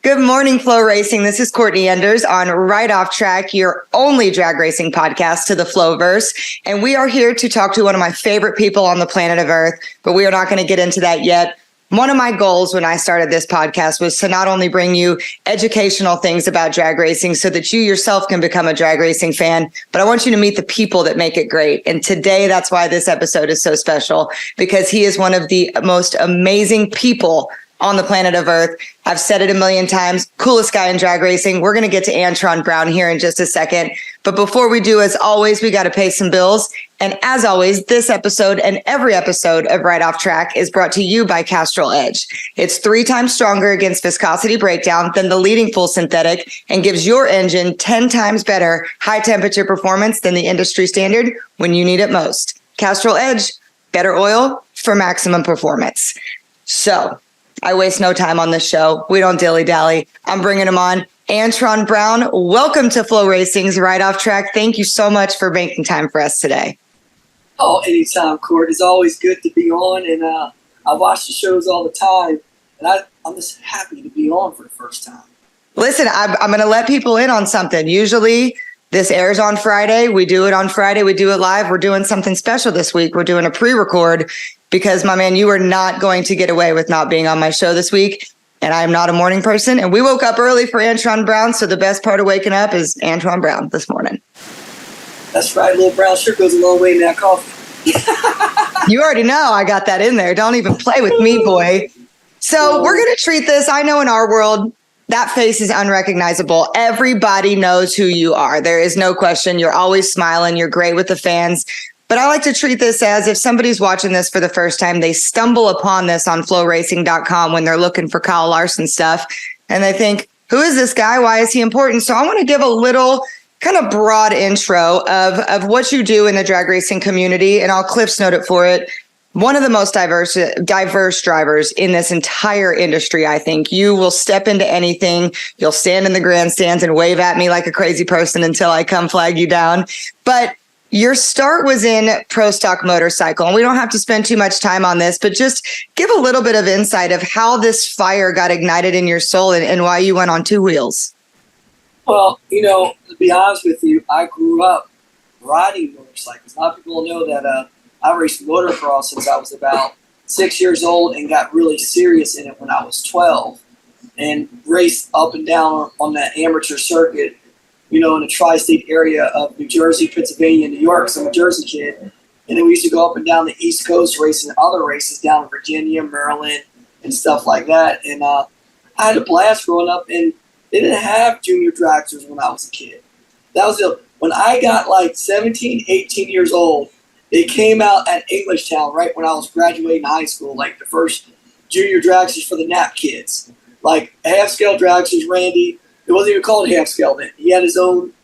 Good morning, Flow Racing. This is Courtney Enders on Right Off Track, your only drag racing podcast to the Flowverse. And we are here to talk to one of my favorite people on the planet of Earth, but we are not going to get into that yet. One of my goals when I started this podcast was to not only bring you educational things about drag racing so that you yourself can become a drag racing fan, but I want you to meet the people that make it great. And today, that's why this episode is so special, because he is one of the most amazing people on the planet of Earth. I've said it a million times, coolest guy in drag racing. We're going to get to Antron Brown here in just a second. But before we do, as always, we got to pay some bills. And as always, this episode and every episode of Right Off Track is brought to you by Castrol Edge. It's 3 times stronger against viscosity breakdown than the leading full synthetic and gives your engine 10 times better high temperature performance than the industry standard when you need it most. Castrol Edge, better oil for maximum performance. So I waste no time on this show. We don't dilly-dally. I'm bringing him on. Antron Brown, welcome to Flow Racing's Right Off Track. Thank you so much for making time for us today. Oh, anytime, Court. It's always good to be on, and I watch the shows all the time, and I'm just happy to be on for the first time. Listen, I'm going to let people in on something. Usually this airs on Friday. We do it on Friday. We do it live. We're doing something special this week. We're doing a pre-record because, my man, you are not going to get away with not being on my show this week. And I am not a morning person. And we woke up early for Antron Brown. So the best part of waking up is Antron Brown this morning. That's right. Little brown sugar goes a long way in that coffee. You already know I got that in there. Don't even play with me, boy. So we're going to treat this. I know in our world, that face is unrecognizable. Everybody knows who you are. There is no question. You're always smiling. You're great with the fans. But I like to treat this as if somebody's watching this for the first time, they stumble upon this on FloRacing.com when they're looking for Kyle Larson stuff. And they think, who is this guy? Why is he important? So I want to give a little kind of broad intro of what you do in the drag racing community. And I'll Cliff's note it for it. One of the most diverse drivers in this entire industry, I think. You will step into anything. You'll stand in the grandstands and wave at me like a crazy person until I come flag you down. But your start was in pro stock motorcycle, and we don't have to spend too much time on this, but just give a little bit of insight of how this fire got ignited in your soul and why you went on 2 wheels. Well, to be honest with you, I grew up riding motorcycles. A lot of people know that I raced motocross since I was about 6 years old and got really serious in it when I was 12 and raced up and down on that amateur circuit, in the tri-state area of New Jersey, Pennsylvania, and New York. So I'm a Jersey kid. And then we used to go up and down the East Coast racing other races down in Virginia, Maryland, and stuff like that. And I had a blast growing up, and they didn't have junior dragsters when I was a kid. That was when I got like 17, 18 years old, they came out at Englishtown right when I was graduating high school, like the first junior dragsters for the NAP kids. Like half-scale dragsters, Randy. It wasn't even called half scale then. He had his own,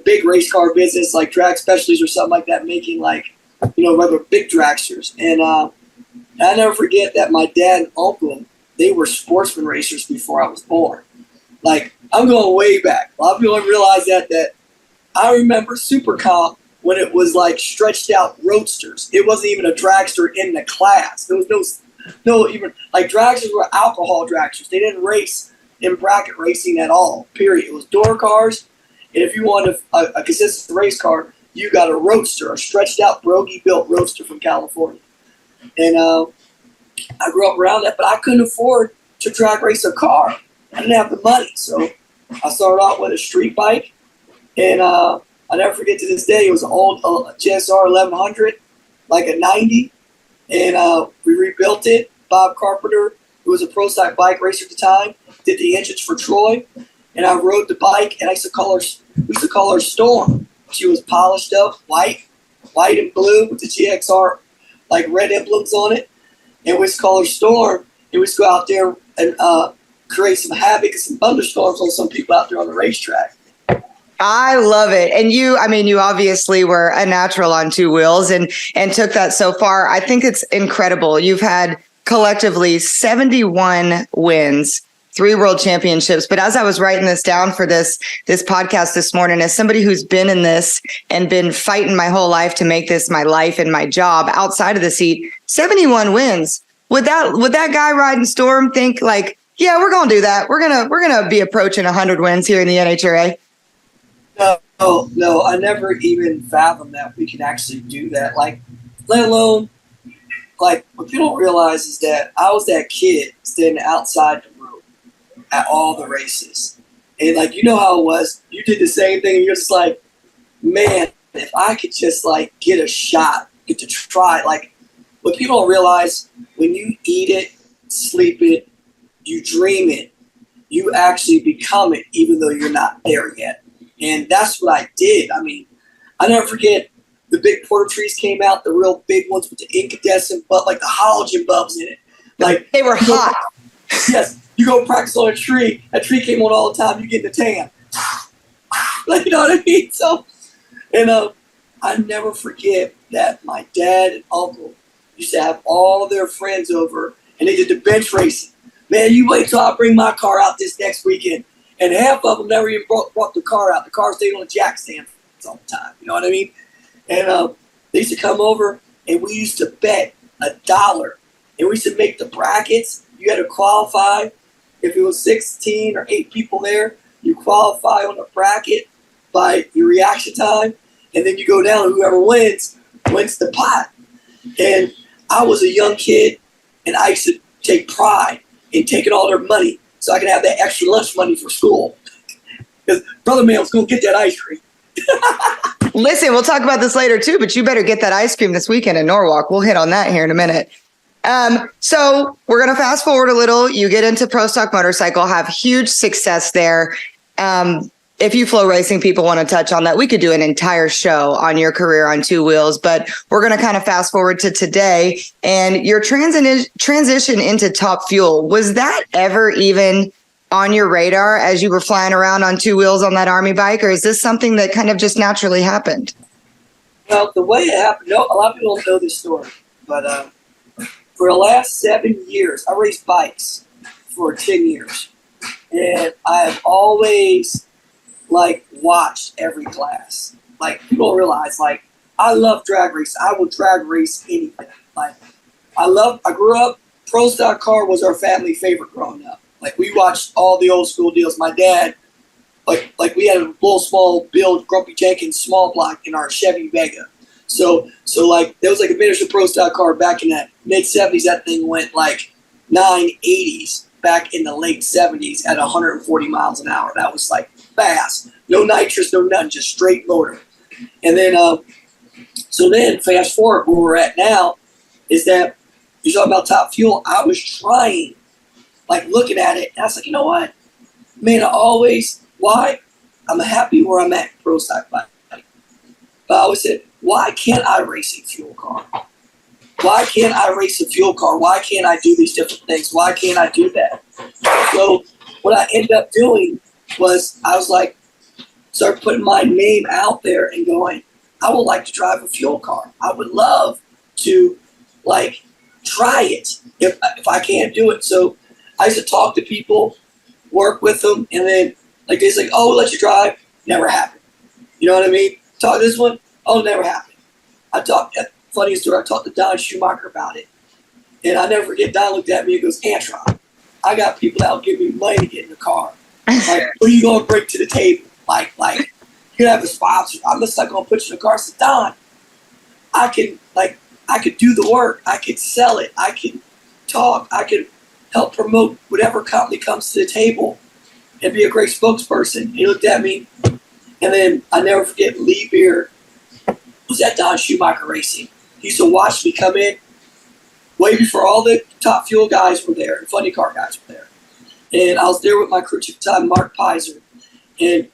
big race car business, like Drag Specialties or something like that, making regular big dragsters. And I never forget that my dad and uncle, they were sportsman racers before I was born. Like, I'm going way back. A lot of people don't realize that I remember Super Comp when it was like stretched out roadsters. It wasn't even a dragster in the class. There was no even, like dragsters were alcohol dragsters. They didn't race in bracket racing at all, period. It was door cars, and if you wanted a consistent race car, you got a roadster, a stretched out Brogy-built roadster from California. And I grew up around that, but I couldn't afford to drag race a car. I didn't have the money, so I started out with a street bike, and I'll never forget to this day, it was an old GSR 1100, like a 90, and we rebuilt it. Bob Carpenter, who was a pro stock bike racer at the time, did the engines for Troy, and I rode the bike, and we used to call her Storm. She was polished up, white and blue with the GXR, like red emblems on it, and we used to call her Storm, and we used to go out there and create some havoc and some thunderstorms on some people out there on the racetrack. I love it. And you obviously were a natural on 2 wheels and took that so far. I think it's incredible. You've had collectively 71 wins 3 world championships. But as I was writing this down for this podcast this morning, as somebody who's been in this and been fighting my whole life to make this my life and my job outside of the seat, 71 wins. Would that guy riding Storm think like, yeah, we're going to do that. We're going to be approaching 100 wins here in the NHRA? No, I never even fathomed that we can actually do that. Like, let alone, like, what people don't realize is that I was that kid standing outside the room at all the races. And, like, you know how it was. You did the same thing, and you're just like, man, if I could just, like, get a shot, get to try. Like, what people don't realize, when you eat it, sleep it, you dream it, you actually become it, even though you're not there yet. And that's what I did. I mean, I never forget the big porter trees came out, the real big ones with the incandescent, but like the halogen bulbs in it. Like they were hot. Yes, you go practice on a tree. That tree came on all the time. You get in the tan. Like, you know what I mean? So, and I never forget that my dad and uncle used to have all their friends over, and they did the bench racing. Man, you wait till I bring my car out this next weekend. And half of them never even brought the car out. The car stayed on the jack stand all the time. You know what I mean? And they used to come over, and we used to bet $1. And we used to make the brackets. You had to qualify. If it was 16 or 8 people there, you qualify on the bracket by your reaction time. And then you go down, and whoever wins the pot. And I was a young kid, and I used to take pride in taking all their money, so I can have that extra lunch money for school. Because Brother Man was going to get that ice cream. Listen, we'll talk about this later too, but you better get that ice cream this weekend in Norwalk. We'll hit on that here in a minute. So we're going to fast forward a little. You get into Pro Stock Motorcycle, have huge success there. If you FloRacing people want to touch on that, we could do an entire show on your career on 2 wheels, but we're going to kind of fast forward to today and your transition into Top Fuel. Was that ever even on your radar as you were flying around on 2 wheels on that Army bike, or is this something that kind of just naturally happened? Well, the way it happened, a lot of people don't know this story, but for the last 7 years, I raced bikes for 10 years, and I have always watched every class. Like, people don't realize, I love drag race. I will drag race anything. I grew up, Pro Stock car was our family favorite growing up. Like, we watched all the old school deals. My dad, we had a little small build, Grumpy Jenkins small block in our Chevy Vega. So there was a miniature Pro Stock car back in the mid-70s. That thing went 980s back in the late 70s at 140 miles an hour. That was fast. No nitrous, no nothing, just straight motor. And then, fast forward where we're at now is that you're talking about Top Fuel. I was trying, looking at it, and I was like, you know what? Man, why? I'm happy where I'm at, Pro Stock bike. But I always said, why can't I race a fuel car? Why can't I race a fuel car? Why can't I do these different things? Why can't I do that? So what I ended up doing was start putting my name out there and going, I would like to drive a fuel car. I would love to try it if I can't do it. So I used to talk to people, work with them, and then they say, oh, we'll let you drive. Never happened. You know what I mean? Talk this one. Oh, never happened. Funny story, I talked to Don Schumacher about it. And I never forget, Don looked at me and goes, Antron, I got people that will give me money to get in the car. What are you going to bring to the table? You can have a sponsor. I'm just not going to put you in the car. I said, Don, I could do the work. I could sell it. I can talk. I can help promote whatever company comes to the table and be a great spokesperson. He looked at me, and then I never forget, Lee Beer was at Don Schumacher Racing. He used to watch me come in way before all the Top Fuel guys were there and funny car guys were there. And I was there with my crew chief at the time, Mark Pizer, and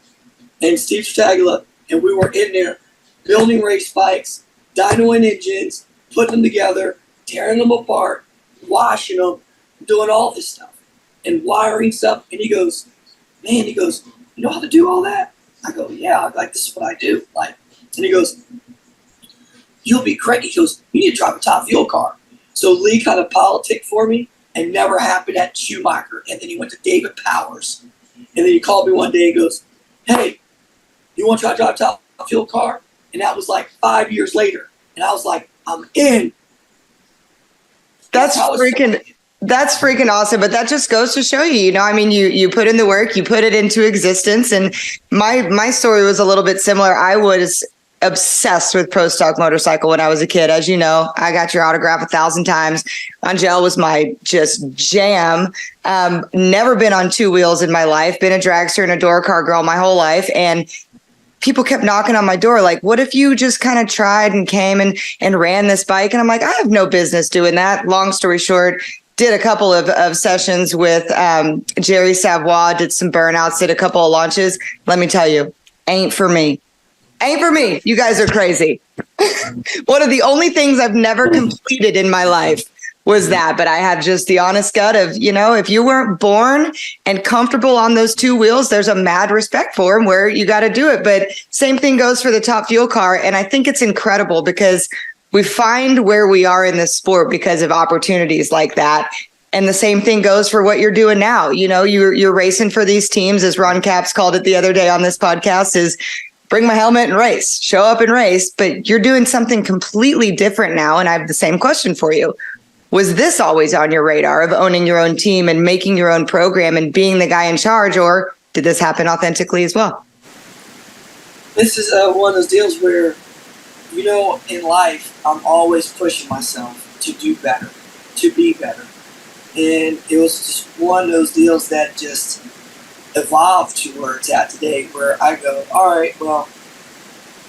Steve Stagla, and we were in there building race bikes, dynoing engines, putting them together, tearing them apart, washing them, doing all this stuff, and wiring stuff. And he goes, you know how to do all that? I go, yeah, this is what I do. And he goes, you'll be great. He goes, you need to drive a Top Fuel car. So Lee kind of politicked for me, and never happened at Schumacher. And then he went to David Powers. And then he called me one day and goes, hey, you want to try to drive a top fuel car? And that was like 5 years later. And I was like, I'm in. That's freaking awesome. But that just goes to show you, I mean, you put in the work, you put it into existence. And my story was a little bit similar. I was obsessed with Pro Stock Motorcycle when I was a kid. As you know, I got your autograph 1,000 times. Angel was my just jam. Never been on two wheels in my life, been a dragster and a door car girl my whole life. And people kept knocking on my door like, what if you just kind of tried and came and ran this bike? And I'm like, I have no business doing that. Long story short, did a couple of sessions with Jerry Savoy, did some burnouts, did a couple of launches. Let me tell you, ain't for me. Ain't for me. You guys are crazy. One of the only things I've never completed in my life was that. But I had just the honest gut of, if you weren't born and comfortable on those two wheels, there's a mad respect for them where you got to do it. But same thing goes for the top fuel car. And I think it's incredible because we find where we are in this sport because of opportunities like that. And the same thing goes for what you're doing now. You're racing for these teams, as Ron Capps called it the other day on this podcast, is bring my helmet and race, show up and race. But you're doing something completely different now. And I have the same question for you. Was this always on your radar of owning your own team and making your own program and being the guy in charge? Or did this happen authentically as well? This is one of those deals where, in life, I'm always pushing myself to do better, to be better. And it was just one of those deals that just evolved to where it's at today, where I go, all right, well,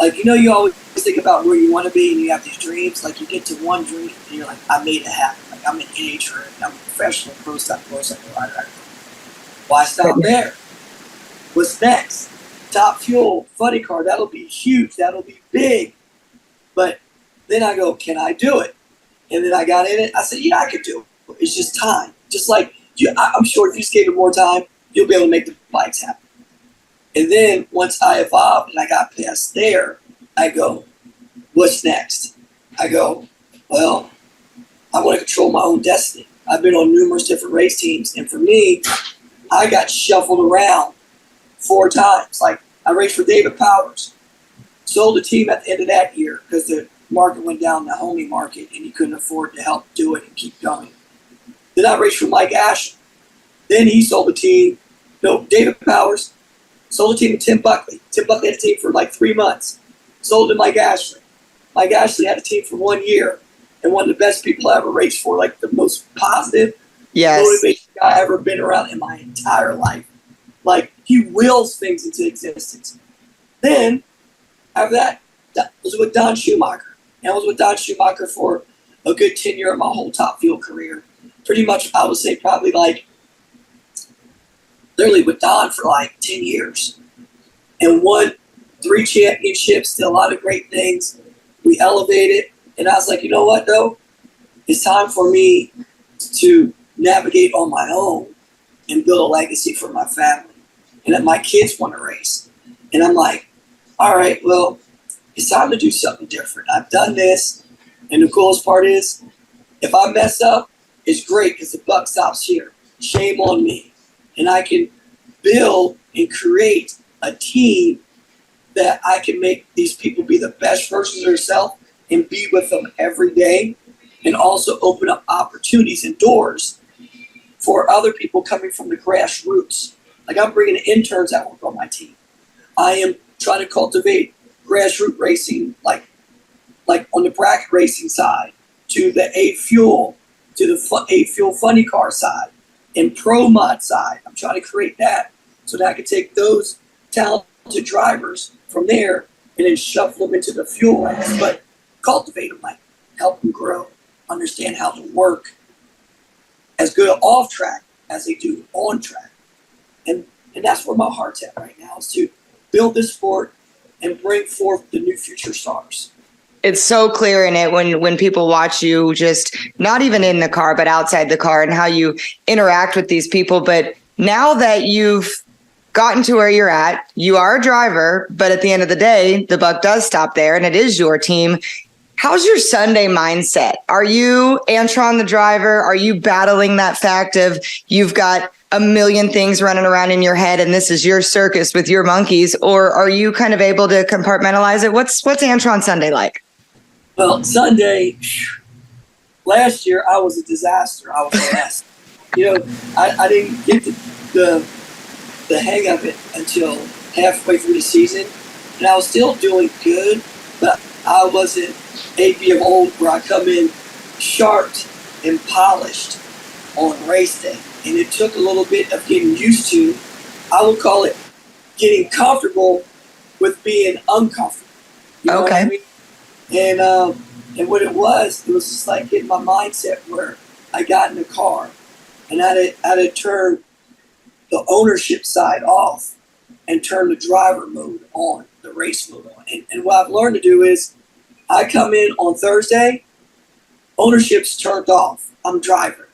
you always think about where you want to be and you have these dreams. Like, you get to one dream and you're like, I made it happen. Like, I'm an NHRA, I'm a professional pro stock motorcycle rider. Why stop there? What's next? Top fuel, funny car, that'll be huge, that'll be big. But then I go, can I do it? And then I got in it. I said, yeah, I could do it. It's just time. Just like, I'm sure if you just gave it more time, you'll be able to make the bikes happen. And then once I evolved and I got past there, I go, what's next? I go, well, I want to control my own destiny. I've been on numerous different race teams. And for me, I got shuffled around 4 times. Like, I raced for David Powers, sold the team at the end of that year because the market went down, the homie market, and he couldn't afford to help do it and keep going. Then I raced for Mike Ashley. Then he sold the team. No, David Powers sold the team to Tim Buckley. Tim Buckley had a team for like 3 months. Sold to Mike Ashley. Mike Ashley had a team for 1 year and one of the best people I ever raced for, like the most positive, motivated guy I ever been around in my entire life. Like, he wills things into existence. Then, after that, I was with Don Schumacher. And I was with Don Schumacher for a good 10 years of my whole top fuel career. Pretty much, I would say probably like, literally with Don for like 10 years. And won 3 championships, did a lot of great things. We elevated. And I was like, you know what, though? It's time for me to navigate on my own and build a legacy for my family. And that my kids want to race. And I'm like, all right, well, it's time to do something different. I've done this. And the coolest part is, if I mess up, it's great because the buck stops here. Shame on me. And I can build and create a team that I can make these people be the best versions of themselves and be with them every day, and also open up opportunities and doors for other people coming from the grassroots. Like, I'm bringing in interns that work on my team. I am trying to cultivate grassroots racing, like on the bracket racing side, to the A-Fuel, to the A-Fuel funny car side, and pro mod side. I'm trying to create that so that I can take those talented drivers from there and then shuffle them into the fuel ranks, but cultivate them, like help them grow, understand how to work as good off track as they do on track. And that's where my heart's at right now, is to build this sport and bring forth the new future stars. It's so clear in it when people watch you, just not even in the car, but outside the car, and how you interact with these people. But now that you've gotten to where you're at, you are a driver, but at the end of the day, the buck does stop there and it is your team. How's your Sunday mindset? Are you, Antron the driver, are you battling that fact of you've got a million things running around in your head and this is your circus with your monkeys, or are you kind of able to compartmentalize it? What's Antron Sunday like? Well, Sunday, last year I was a disaster. I was a mess. I didn't get the hang of it until halfway through the season, and I was still doing good, but I wasn't AB of old where I come in sharp and polished on race day. And it took a little bit of getting used to, I would call it getting comfortable with being uncomfortable. You know what I mean? And what it was just like getting my mindset where I got in the car and I had to turn the ownership side off and turn the driver mode on, the race mode on. And what I've learned to do is I come in on Thursday, ownership's turned off. I'm driver.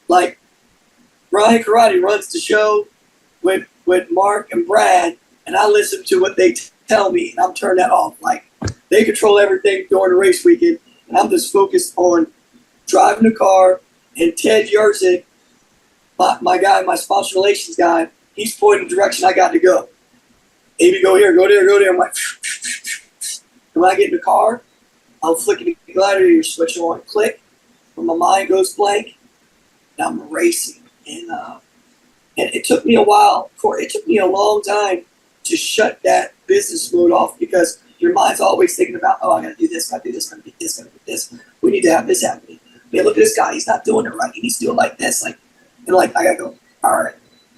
Like Ryan Karate runs the show with Mark and Brad, and I listen to what they tell me, and I'm turning that off. Like they control everything during the race weekend, and I'm just focused on driving the car. And Ted Yerzik, my guy, my sponsor relations guy, he's pointing the direction I got to go. Amy, go here, go there, go there. I'm like, and when I get in the car, I'm flicking the glider switch on, click. When my mind goes blank, and I'm racing. And it took me a while, It took me a long time to shut that business mode off because your mind's always thinking about, I got to do this, got to do this, got to do this, got to do this. We need to have this happening. Man, look at this guy. He's not doing it right. He needs to do it like this. I got to go, all right,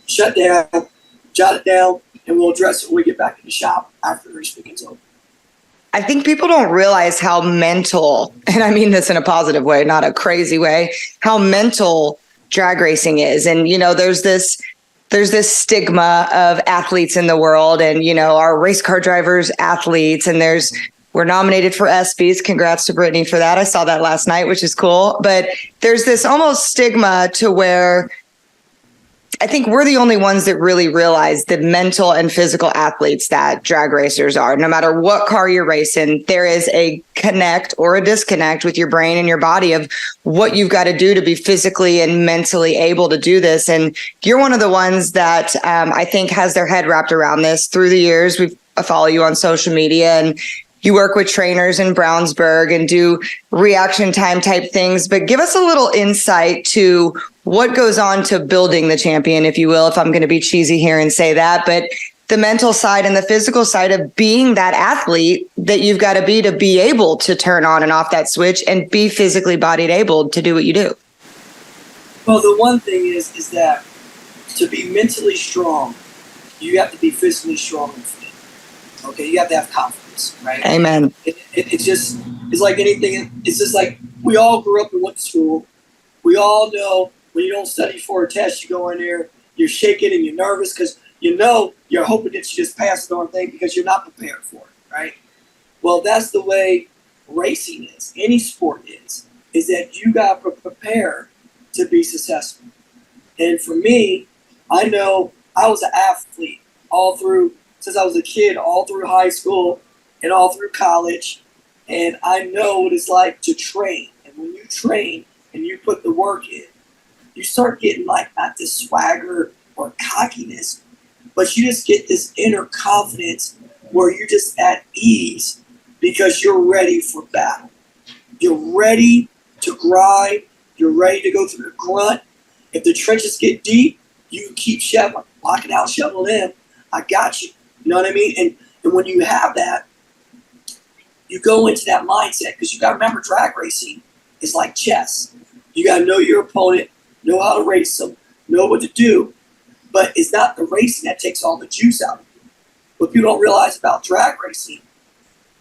shut down, jot it down, and we'll address it when we get back in the shop after the race weekend's over. I think people don't realize how mental, and I mean this in a positive way, not a crazy way, how mental drag racing is. And, there's this stigma of athletes in the world and, our race car drivers, athletes, and we're nominated for ESPYs. Congrats to Brittany for that. I saw that last night, which is cool. But there's this almost stigma to where I think we're the only ones that really realize the mental and physical athletes that drag racers are. No matter what car you're racing, there is a connect or a disconnect with your brain and your body of what you've got to do to be physically and mentally able to do this. And you're one of the ones that I think has their head wrapped around this through the years. I follow you on social media and you work with trainers in Brownsburg and do reaction time type things, but give us a little insight to what goes on to building the champion, if you will, if I'm going to be cheesy here and say that, but the mental side and the physical side of being that athlete that you've got to be able to turn on and off that switch and be physically bodied able to do what you do. Well, the one thing is that to be mentally strong, you have to be physically strong and fit. Okay, you have to have confidence. Right? Amen. It's like anything. It's just like we all grew up and went to school. We all know when you don't study for a test, you go in there, you're shaking and you're nervous because you're hoping that you just pass the darn thing because you're not prepared for it, right? Well, that's the way racing is. Any sport is that you got to prepare to be successful. And for me, I know I was an athlete since I was a kid, all through high school and all through college. And I know what it's like to train. And when you train and you put the work in, you start getting like not this swagger or cockiness, but you just get this inner confidence where you're just at ease because you're ready for battle. You're ready to grind. You're ready to go through the grunt. If the trenches get deep, you can keep shoveling, locking out, shoveling in. I got you. You know what I mean? And when you have that, you go into that mindset because you got to remember drag racing is like chess. You got to know your opponent, know how to race them, know what to do. But it's not the racing that takes all the juice out of you. What people don't realize about drag racing,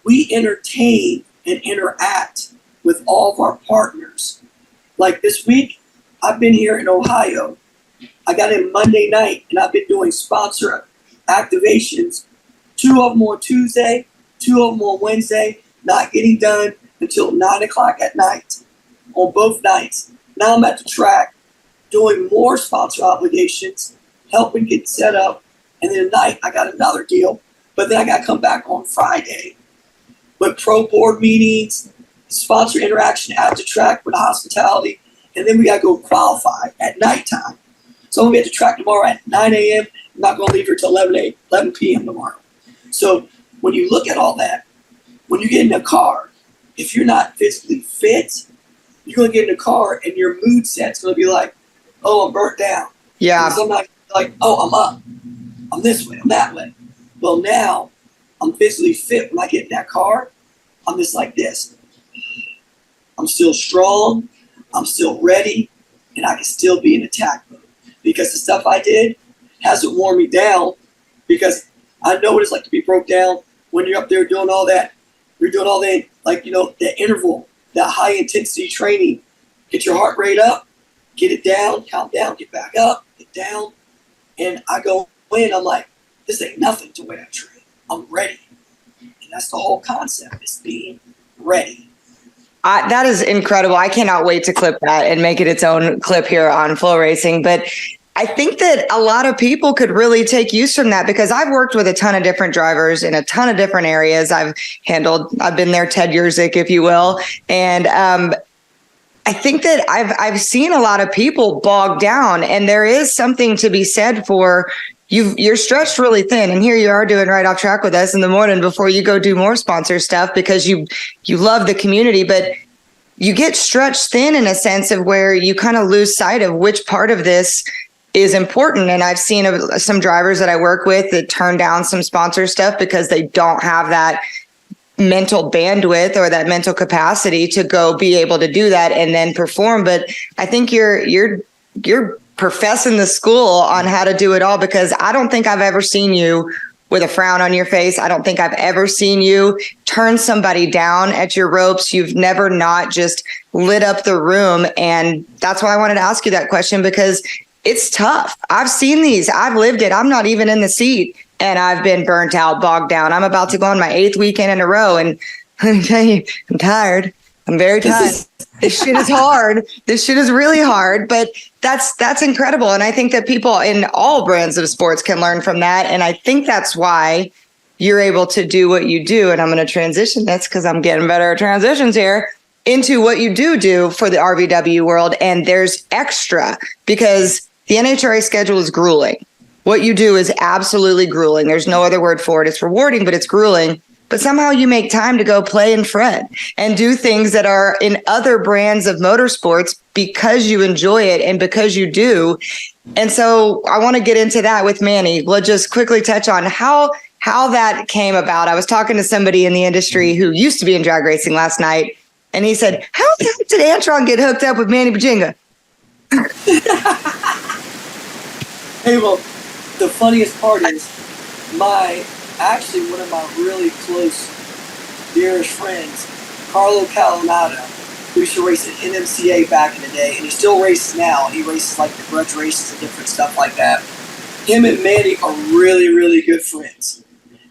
we entertain and interact with all of our partners. Like this week, I've been here in Ohio. I got in Monday night, and I've been doing sponsor activations, 2 of them on Tuesday, 2 of them on Wednesday, not getting done until 9 o'clock at night on both nights. Now I'm at the track doing more sponsor obligations, helping get set up, and then tonight I got another deal, but then I got to come back on Friday with pro board meetings, sponsor interaction at the track with hospitality, and then we got to go qualify at nighttime. So I'm going to be at the track tomorrow at 9 a.m. I'm not going to leave here till 11 p.m. tomorrow. So when you look at all that, when you get in a car, if you're not physically fit, you're going to get in a car and your mood set's going to be like, oh, I'm burnt down. Yeah. Because I'm not like, oh, I'm up. I'm this way. I'm that way. Well, now I'm physically fit. When I get in that car, I'm just like this. I'm still strong. I'm still ready. And I can still be in attack mode. Because the stuff I did hasn't worn me down, because I know what it's like to be broke down when you're up there doing all that. You're doing all that, like, you know, that interval, that high intensity training. Get your heart rate up, get it down, count down, get back up, get down. And I go in, I'm like, this ain't nothing to where I train. I'm ready. And that's the whole concept, is being ready. That is incredible. I cannot wait to clip that and make it its own clip here on FloRacing. But I think that a lot of people could really take use from that, because I've worked with a ton of different drivers in a ton of different areas. I've been there, Ted Yerzik, if you will. And I think that I've seen a lot of people bog down, and there is something to be said for you're stretched really thin, and here you are doing Right Off Track with us in the morning before you go do more sponsor stuff, because you love the community, but you get stretched thin in a sense of where you kind of lose sight of which part of this is important. And I've seen some drivers that I work with that turn down some sponsor stuff because they don't have that mental bandwidth or that mental capacity to go be able to do that and then perform. But I think you're professing the school on how to do it all, because I don't think I've ever seen you with a frown on your face. I don't think I've ever seen you turn somebody down at your ropes. You've never not just lit up the room. And that's why I wanted to ask you that question, because it's tough. I've seen these. I've lived it. I'm not even in the seat, and I've been burnt out, bogged down. I'm about to go on my 8th weekend in a row, and let me tell you, I'm tired. I'm very tired. This shit is hard. This shit is really hard, but that's incredible. And I think that people in all brands of sports can learn from that. And I think that's why you're able to do what you do. And I'm going to transition this, because I'm getting better at transitions here, into what you do for the RVW world. And there's extra, because the NHRA schedule is grueling. What you do is absolutely grueling. There's no other word for it. It's rewarding, but it's grueling. But somehow you make time to go play and fret and do things that are in other brands of motorsports because you enjoy it and because you do. And so I want to get into that with Manny. We'll just quickly touch on how that came about. I was talking to somebody in the industry who used to be in drag racing last night, and he said, how the heck did Antron get hooked up with Manny Bajinga? Hey, well, the funniest part is one of my really close, dearest friends, Carlo Calanata, who used to race at NMCA back in the day, and he still races now. He races like the grudge races and different stuff like that. Him and Manny are really, really good friends.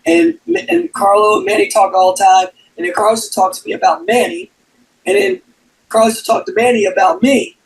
And Carlo and Manny talk all the time, and then Carlo used to talk to me about Manny, and then Carlo used to talk to Manny about me,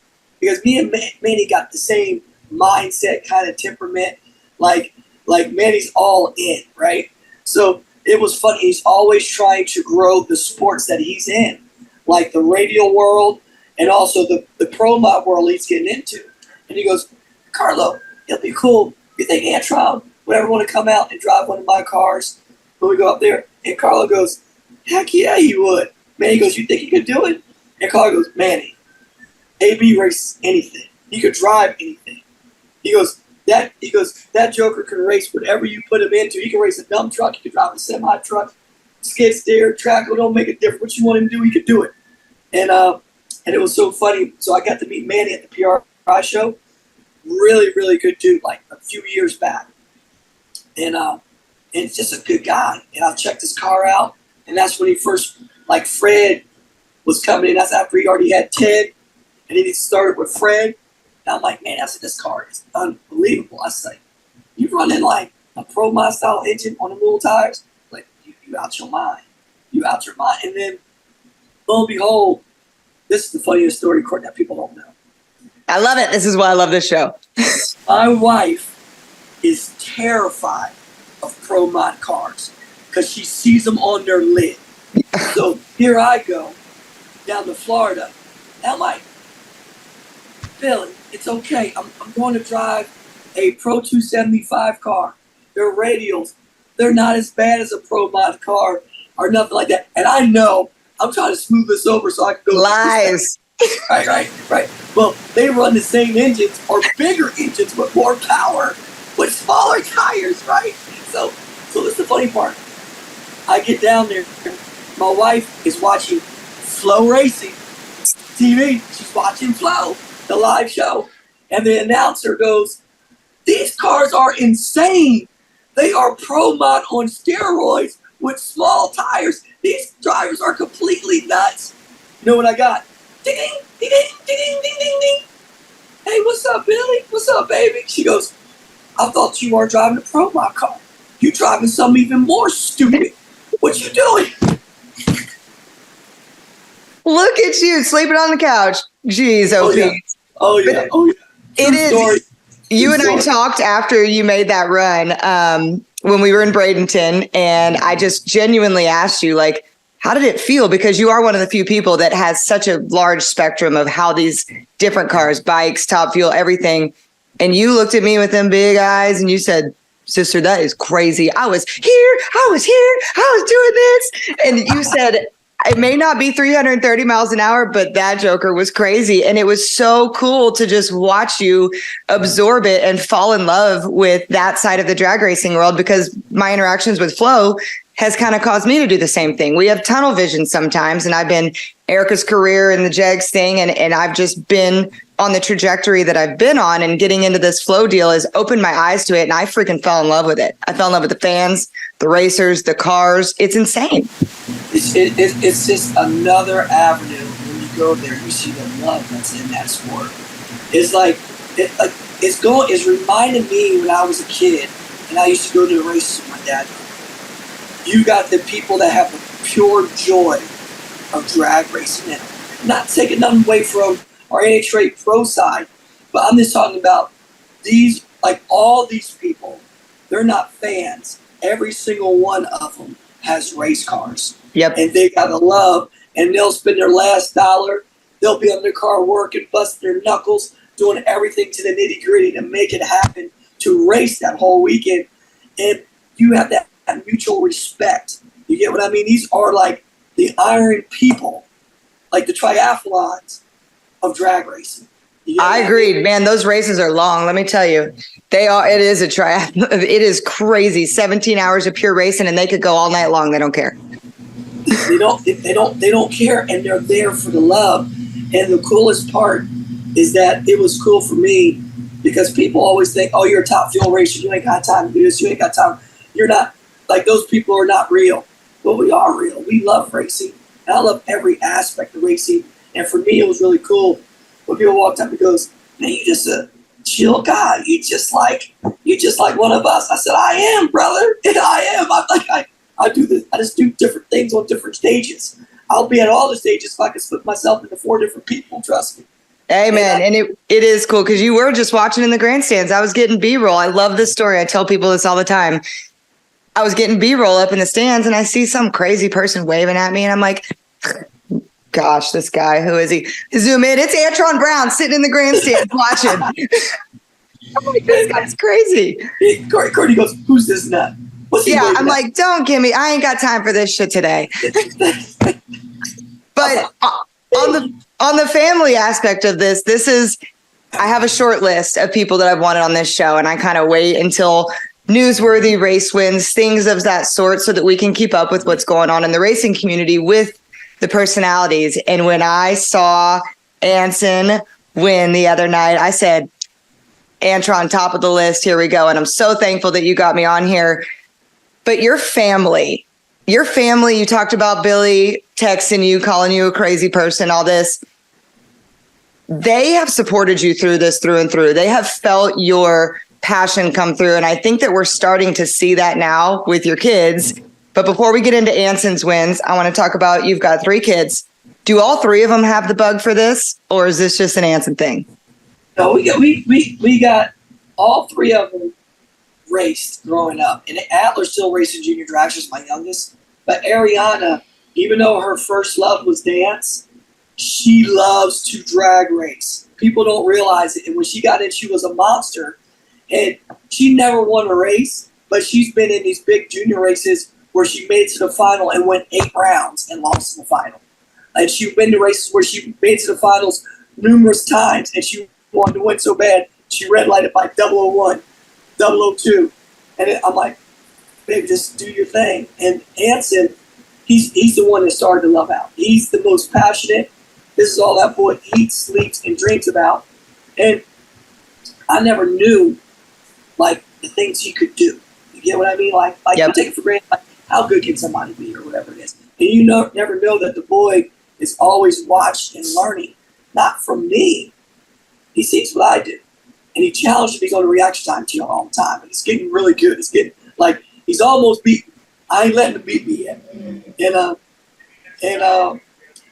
because me and Manny got the same mindset, kind of temperament, like Manny's all in, right? So it was funny. He's always trying to grow the sports that he's in, like the radial world and also the pro mod world he's getting into. And he goes, Carlo, it'll be cool. You think Antron would ever want to come out and drive one of my cars when we go up there? And Carlo goes, heck yeah, he would. Manny goes, you think he could do it? And Carlo goes, Manny, AB races anything. He could drive anything. He goes, that joker can race whatever you put him into. He can race a dump truck. He can drive a semi truck, skid steer, track. It don't make a difference. What you want him to do, he could do it. And it was so funny. So I got to meet Manny at the PRI show. Really, really good dude, like a few years back. And it's just a good guy. And I checked his car out. And that's when he first, like Fred was coming in. That's after he already had Ted. And then he started with Fred. And I'm like, man, I said, this car is unbelievable. I said, you running like a pro mod style engine on the little tires? Like, you out your mind. You out your mind. And then, lo and behold, this is the funniest story, Courtney, that people don't know. I love it. This is why I love this show. My wife is terrified of pro mod cars because she sees them on their lid. So here I go down to Florida. And I'm like, Billy, it's okay. I'm going to drive a Pro 275 car. Their radials, they're not as bad as a Pro Mod car or nothing like that. And I know I'm trying to smooth this over so I can go. Lies. Right. Well, they run the same engines or bigger engines with more power with smaller tires, right? So this is the funny part. I get down there. My wife is watching FloRacing TV. She's watching Flo, the live show. And the announcer goes, these cars are insane. They are Pro Mod on steroids with small tires. These drivers are completely nuts. You know what I got? Ding, ding, ding, ding, ding, ding, ding, ding. Hey, what's up, Billy? What's up, baby? She goes, I thought you weren't driving a Pro Mod car. You driving something even more stupid. What you doing? Look at you sleeping on the couch. Jeez, OP. Oh yeah. It is. You and I talked after you made that run when we were in Bradenton, and I just genuinely asked you, like, how did it feel? Because you are one of the few people that has such a large spectrum of how these different cars, bikes, Top Fuel, everything. And you looked at me with them big eyes and you said, sister, that is crazy. I was here. I was doing this. And you said, it may not be 330 miles an hour, but that joker was crazy. And it was so cool to just watch you absorb it and fall in love with that side of the drag racing world, because my interactions with Flo has kind of caused me to do the same thing. We have tunnel vision sometimes, and I've been Erica's career in the jegs thing, and I've just been on the trajectory that I've been on, and getting into this Flo deal has opened my eyes to it, and I freaking fell in love with it. I fell in love with the fans, the racers, the cars. It's insane. It's just another avenue. When you go there, you see the love that's in that sport. It's it's reminding me when I was a kid and I used to go to the races with my dad. You got the people that have the pure joy of drag racing. And not taking nothing away from our NHRA pro side, but I'm just talking about these, like all these people, they're not fans. Every single one of them has race cars. Yep. And they got a love, and they'll spend their last dollar. They'll be on their car working, busting their knuckles, doing everything to the nitty gritty to make it happen, to race that whole weekend. And you have that mutual respect. You get what I mean? These are like the iron people, like the triathlons of drag racing. I agreed, man. Those races are long. Let me tell you, they are. It is a triathlon. It is crazy. 17 hours of pure racing, and they could go all night long. They don't care. They don't care, and they're there for the love. And the coolest part is that it was cool for me because people always think, "Oh, you're a Top Fuel racer. You ain't got time to do this. You ain't got time." You're not. Like, those people are not real. But we are real. We love racing. And I love every aspect of racing. And for me, it was really cool when people walked up and goes, man, you just a chill guy. You just like one of us. I said, I am, brother. And I am. I do this. I just do different things on different stages. I'll be at all the stages if I can split myself into 4 different people. Trust me. Amen. And it is cool because you were just watching in the grandstands. I was getting B-roll. I love this story. I tell people this all the time. I was getting B-roll up in the stands and I see some crazy person waving at me and I'm like, gosh, this guy, who is he? Zoom in. It's Antron Brown sitting in the grandstand watching. I'm like, this guy's crazy. Courtney goes, who's this nut? Yeah, I'm like, don't give me, I ain't got time for this shit today. But on the family aspect of this is, I have a short list of people that I've wanted on this show, and I kind of wait until newsworthy race wins, things of that sort, so that we can keep up with what's going on in the racing community with the personalities. And when I saw Anson win the other night, I said, Antron, top of the list, here we go. And I'm so thankful that you got me on here. But your family, you talked about Billy texting you, calling you a crazy person, all this. They have supported you through this through and through. They have felt your passion come through. And I think that we're starting to see that now with your kids. But before we get into Anson's wins, I want to talk about, you've got 3 kids. Do all 3 of them have the bug for this? Or is this just an Anson thing? No, we got all 3 of them raced growing up. And Adler's still racing junior drag, she's my youngest. But Ariana, even though her first love was dance, she loves to drag race. People don't realize it. And when she got in, she was a monster. And she never won a race, but she's been in these big junior races where she made it to the final and went 8 rounds and lost in the final. And she's been to races where she made it to the finals numerous times, and she wanted to win so bad, she red lighted by 001, 002. And I'm like, baby, just do your thing. And Anson, he's the one that started to love out. He's the most passionate. This is all that boy eats, sleeps, and drinks about. And I never knew, like, the things he could do. You get what I mean? Like yep. You take it for granted, like, how good can somebody be or whatever it is. And you never know that the boy is always watching and learning, not from me. He sees what I do. And he challenged me on the reaction time to all the time. And he's getting really good. He's getting, like, he's almost beaten. I ain't letting him beat me yet. And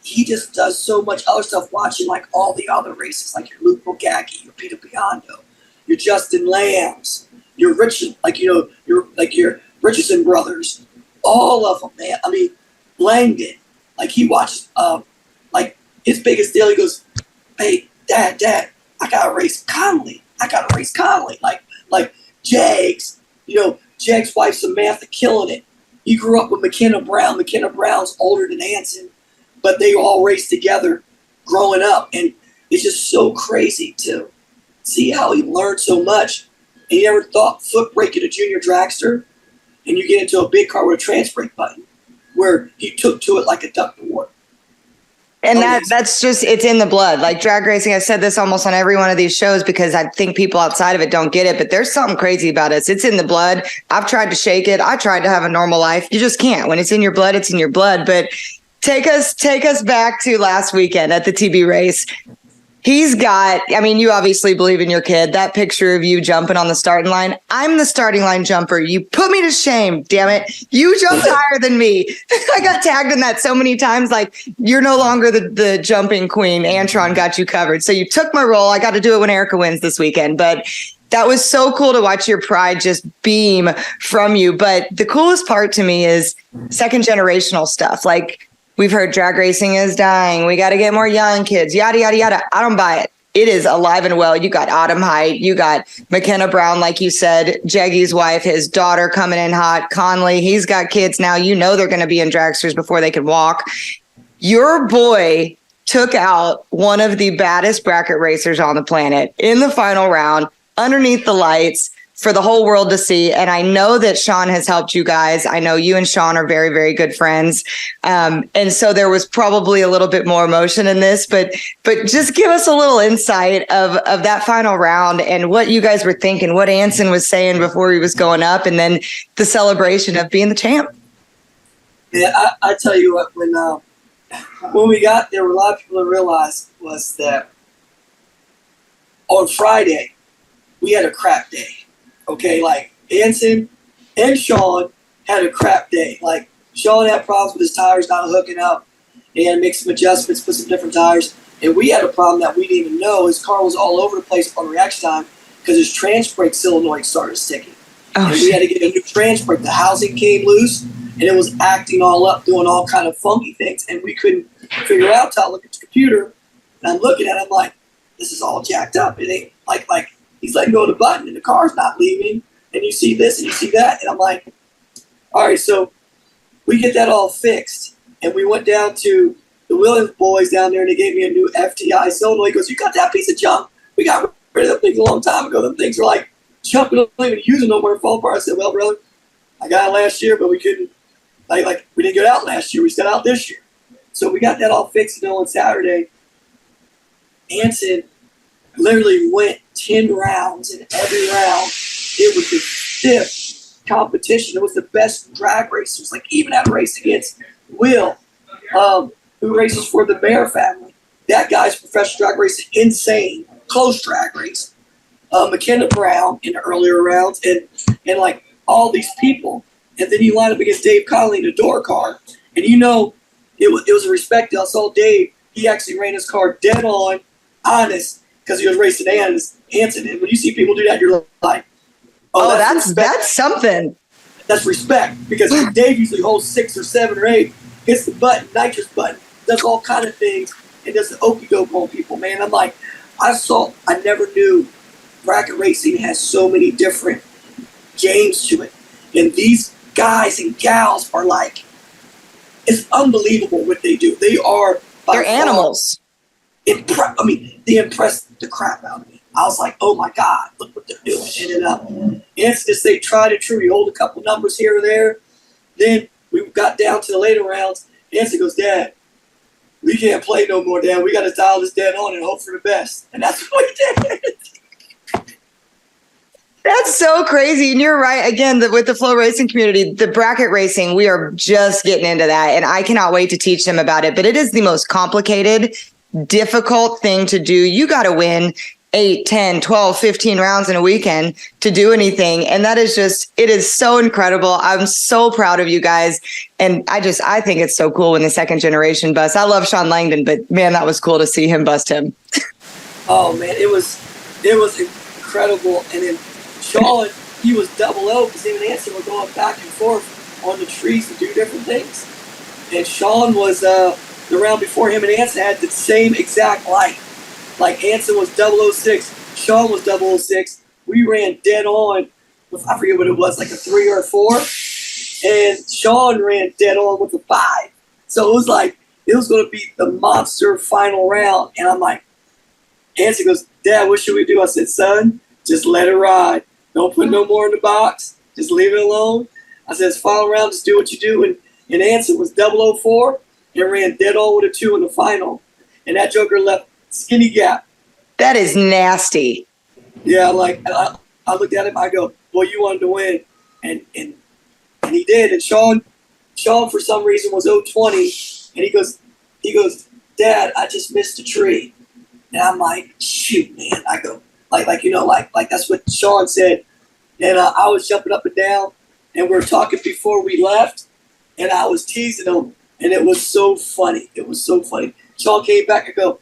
he just does so much other stuff, watching, like, all the other races, like your Luke Bogacki, your Peter Biondo, your Justin Lambs, your Richard, your Richardson brothers, all of them, man. I mean, Langdon, like, he watches, like, his biggest deal, he goes, hey, Dad, I gotta race Conley. Like Jags, Jags' wife Samantha killing it. He grew up with McKenna Brown. McKenna Brown's older than Anson, but they all raced together growing up. And it's just so crazy to see how he learned so much. And you ever thought foot brake at a junior dragster, and you get into a big car with a trans brake button, where he took to it like a duck to water. And that's just, it's in the blood. Like drag racing, I've said this almost on every one of these shows because I think people outside of it don't get it, but there's something crazy about us. It's in the blood. I've tried to shake it. I tried to have a normal life. You just can't. When it's in your blood, it's in your blood. But take us back to last weekend at the TB race. He's got, I mean, you obviously believe in your kid. That picture of you jumping on the starting line. I'm the starting line jumper. You put me to shame, damn it. You jumped higher than me. I got tagged in that so many times. Like, you're no longer the jumping queen. Antron got you covered. So you took my role. I got to do it when Erica wins this weekend. But that was so cool to watch your pride just beam from you. But the coolest part to me is second generational stuff. Like, we've heard drag racing is dying. We got to get more young kids, yada, yada, yada. I don't buy it. It is alive and well. You got Autumn Height. You got McKenna Brown, like you said, Jeggy's wife, his daughter coming in hot. Conley, he's got kids now. You know they're going to be in dragsters before they can walk. Your boy took out one of the baddest bracket racers on the planet in the final round, underneath the lights, for the whole world to see. And I know that Sean has helped you guys. I know you and Sean are very, very good friends. And so there was probably a little bit more emotion in this, but just give us a little insight of that final round and what you guys were thinking, what Anson was saying before he was going up, and then the celebration of being the champ. Yeah, I tell you what, when we got there, a lot of people didn't realize was that on Friday, we had a crap day. Okay, like Anson and Sean had a crap day. Like, Sean had problems with his tires not hooking up. He had to make some adjustments, put some different tires. And we had a problem that we didn't even know. His car was all over the place on reaction time because his trans brake solenoid started sticking. And we had to get a new trans brake. The housing came loose, and it was acting all up, doing all kind of funky things. And we couldn't figure it out until I looked at the computer. And I'm looking at it, I'm like, this is all jacked up. It ain't like he's letting go of the button and the car's not leaving. And you see this and you see that. And I'm like, all right, so we get that all fixed. And we went down to the Williams boys down there, and they gave me a new FTI solenoid. He goes, you got that piece of junk? We got rid of them things a long time ago. Them things are like jumping, don't even use them no more, fall apart. I said, well, brother, I got it last year, but we couldn't, like we didn't get out last year. We got out this year. So we got that all fixed on Saturday. Anson literally went 10 rounds, and every round it was the stiff competition. It was the best drag racers. Like, even at a race against Will, who races for the Bear family. That guy's professional drag racing, insane, close drag race. McKenna Brown in the earlier rounds, and like all these people. And then you line up against Dave Conley in the door car. And it was a respect deal. I saw Dave, he actually ran his car dead on, honest, because he was racing Anson. And when you see people do that, you're like, oh, that's something. That's respect, because Dave usually holds 6 or 7 or 8. hits the button, nitrous button, does all kind of things, and does the okey doke on people, man. I'm like, I never knew bracket racing has so many different games to it. And these guys and gals are like, it's unbelievable what they do. They are, they're animals. They impress the crap out of me. I was like, oh my God, look what they're doing. And it's just they tried and true. You hold a couple numbers here or there. Then we got down to the later rounds. Anson goes, Dad, we can't play no more, Dad. We got to dial this dead on and hope for the best. And that's what we did. That's so crazy. And you're right. Again, with the Flow Racing community, the bracket racing, we are just getting into that. And I cannot wait to teach them about it. But it is the most complicated, difficult thing to do. You got to win 8, 10, 12, 15 rounds in a weekend to do anything. And that is just, it is so incredible. I'm so proud of you guys. And I think it's so cool when the second generation busts. I love Sean Langdon, but man, that was cool to see him bust him. Oh man, it was incredible. And then Sean, he was 00 because him and Anson were going back and forth on the trees to do different things. And Sean was the round before him and Anson had the same exact light. Like Anson was 006, Sean was 006. We ran dead on with, I forget what it was, like a 3 or a 4. And Sean ran dead on with a 5. So it was like, it was going to be the monster final round. And I'm like, Anson goes, Dad, what should we do? I said, son, just let it ride. Don't put no more in the box. Just leave it alone. I said, it's final round, just do what you do. And Anson was 004 and ran dead on with a 2 in the final. And that joker left skinny gap. That is nasty. Yeah, like I looked at him, I go, boy, you wanted to win. And he did. And Sean for some reason was 020. And he goes, Dad, I just missed a tree. And I'm like, shoot, man. I go, like that's what Sean said. And I was jumping up and down, and we were talking before we left, and I was teasing him, and it was so funny. It was so funny. Sean came back and go,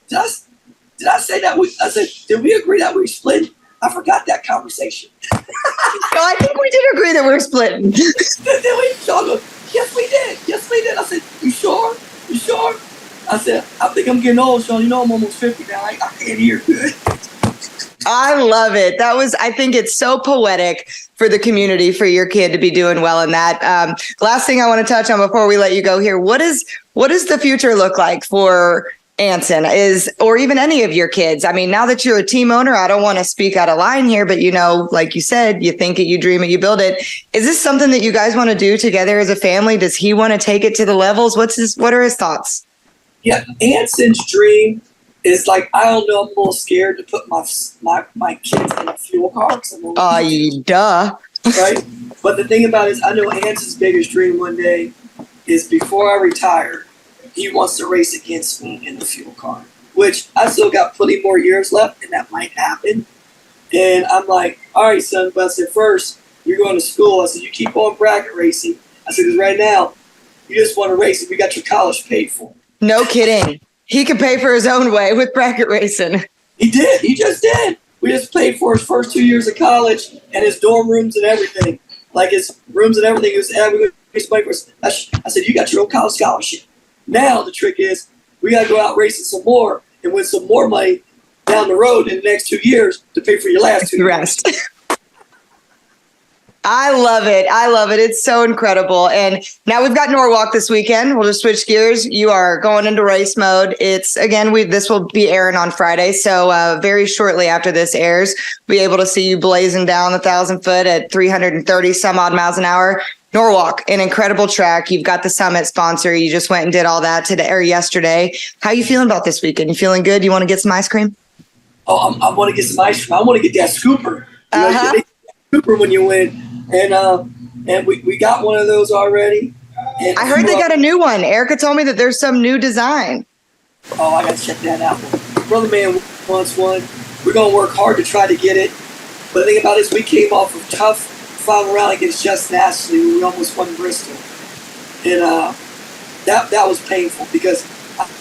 did I say that? I said, did we agree that we split? I forgot that conversation. No, I think we did agree that we're splitting. Did we? Sean goes, yes, we did. Yes, we did. I said, you sure? You sure? I said, I think I'm getting old, Sean. You know I'm almost 50 now. I can't hear good. I love it. I think it's so poetic for the community, for your kid to be doing well in that. Last thing I want to touch on before we let you go here. What does the future look like for Anson or even any of your kids? I mean, now that you're a team owner, I don't want to speak out of line here, but like you said, you think it, you dream it, you build it. Is this something that you guys want to do together as a family? Does he want to take it to the levels? What are his thoughts? Yeah, Anson's dream is like, I don't know, I'm a little scared to put my kids in a fuel car. Duh. Right? But the thing about it is, I know Anson's biggest dream one day is before I retire, he wants to race against me in the fuel car, which I still got plenty more years left, and that might happen. And I'm like, all right, son, but I said, first, you're going to school. I said, you keep on bracket racing. I said, because right now, you just want to race and we got your college paid for. No kidding. He could pay for his own way with bracket racing. He did. He just did. We just paid for his first 2 years of college and his dorm rooms and everything. Like his rooms and everything. He was, we're going to race for us. I said, you got your own college scholarship. Now the trick is we got to go out racing some more and win some more money down the road in the next 2 years to pay for your last 2 years. I love it. I love it. It's so incredible. And now we've got Norwalk this weekend. We'll just switch gears. You are going into race mode. It's again, this will be airing on Friday. So very shortly after this airs, we'll be able to see you blazing down the 1,000 foot at 330 some odd miles an hour. Norwalk, an incredible track. You've got the Summit sponsor. You just went and did all that today or yesterday. How are you feeling about this weekend? You feeling good? You want to get some ice cream? Oh, I want to get some ice cream. I want to get that scooper. You know, you get that scooper when you win. And we got one of those already. And I heard they got a new one. Erica told me that there's some new design. Oh, I got to check that out. Brother Man wants one. We're going to work hard to try to get it. But the thing about it is we came off a tough final round against Just Ashley. We almost won Bristol. And that was painful because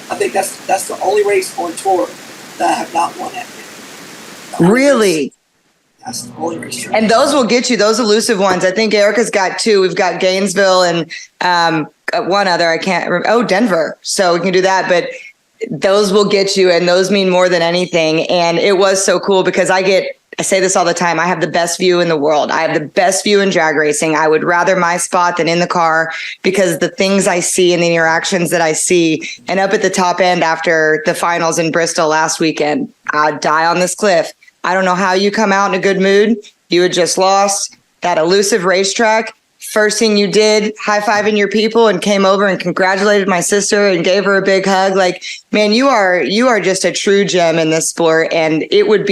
I think that's the only race on tour that I have not won at. Really? That's the only racetrack. And those will get you, those elusive ones. I think Erica's got 2. We've got Gainesville and one other. I can't remember. Oh, Denver. So we can do that. But those will get you, and those mean more than anything. And it was so cool because I say this all the time. I have the best view in the world. I have the best view in drag racing. I would rather my spot than in the car because the things I see and the interactions that I see. And up at the top end after the finals in Bristol last weekend, I'd die on this cliff. I don't know how you come out in a good mood. You had just lost that elusive racetrack. First thing you did, high-fiving your people and came over and congratulated my sister and gave her a big hug. Like, man, you are just a true gem in this sport. And it would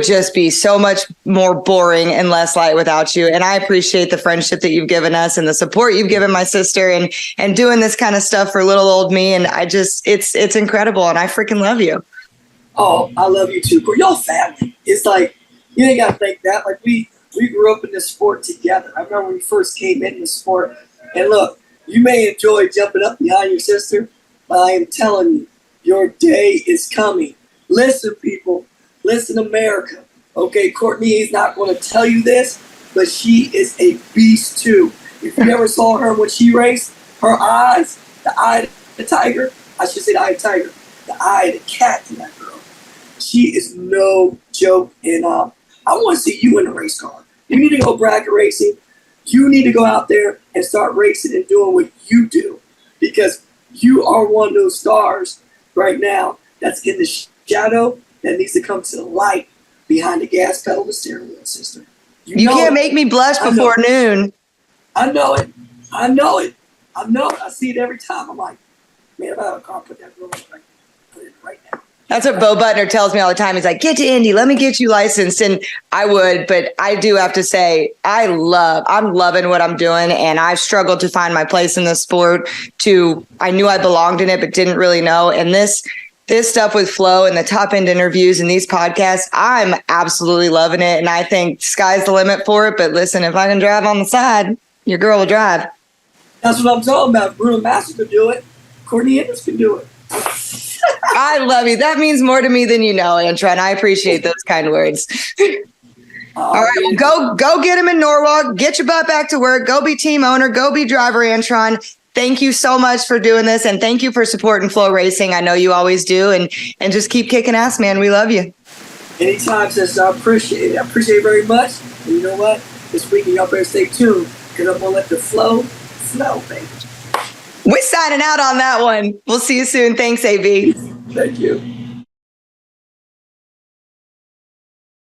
just be so much more boring and less light without you. And I appreciate the friendship that you've given us and the support you've given my sister and doing this kind of stuff for little old me. And it's incredible. And I freaking love you. Oh, I love you too. Y'all family. It's like, you ain't got to think that. Like we grew up in this sport together. I remember when we first came in the sport. And look, you may enjoy jumping up behind your sister, but I am telling you, your day is coming. Listen, people. Listen, America. Okay, Courtney is not going to tell you this, but she is a beast too. If you ever saw her when she raced, her eyes, the eye of the tiger, I should say the eye of the tiger, the eye of the cat in that girl. She is no joke. And I want to see you in a race car. You need to go bracket racing. You need to go out there and start racing and doing what you do because you are one of those stars right now that's in the shadow that needs to come to the light behind the gas pedal, the steering wheel, sister. You can't make me blush before noon. I know it. I know it. I see it every time. I'm like, man, if I have a car, put that girl right, put it right now. That's what Bo Butner tells me all the time. He's like, get to Indy. Let me get you licensed. And I would, but I do have to say, I'm loving what I'm doing. And I've struggled to find my place in this sport I knew I belonged in it, but didn't really know. And this stuff with Flo and the top end interviews and these podcasts, I'm absolutely loving it. And I think sky's the limit for it. But listen, if I can drive on the side, your girl will drive. That's what I'm talking about. Bruno Massa could do it. Courtney Enders can do it. I love you. That means more to me than you know, Antron. I appreciate those kind words. All right, well, go get him in Norwalk. Get your butt back to work. Go be team owner. Go be driver, Antron. Thank you so much for doing this, and thank you for supporting FloRacing. I know you always do, and just keep kicking ass, man. We love you. Anytime, sis. I appreciate it. I appreciate it very much. And you know what? This week, y'all better stay tuned because I'm going to let the flow, baby. We're signing out on that one. We'll see you soon. Thanks, AB. Thank you.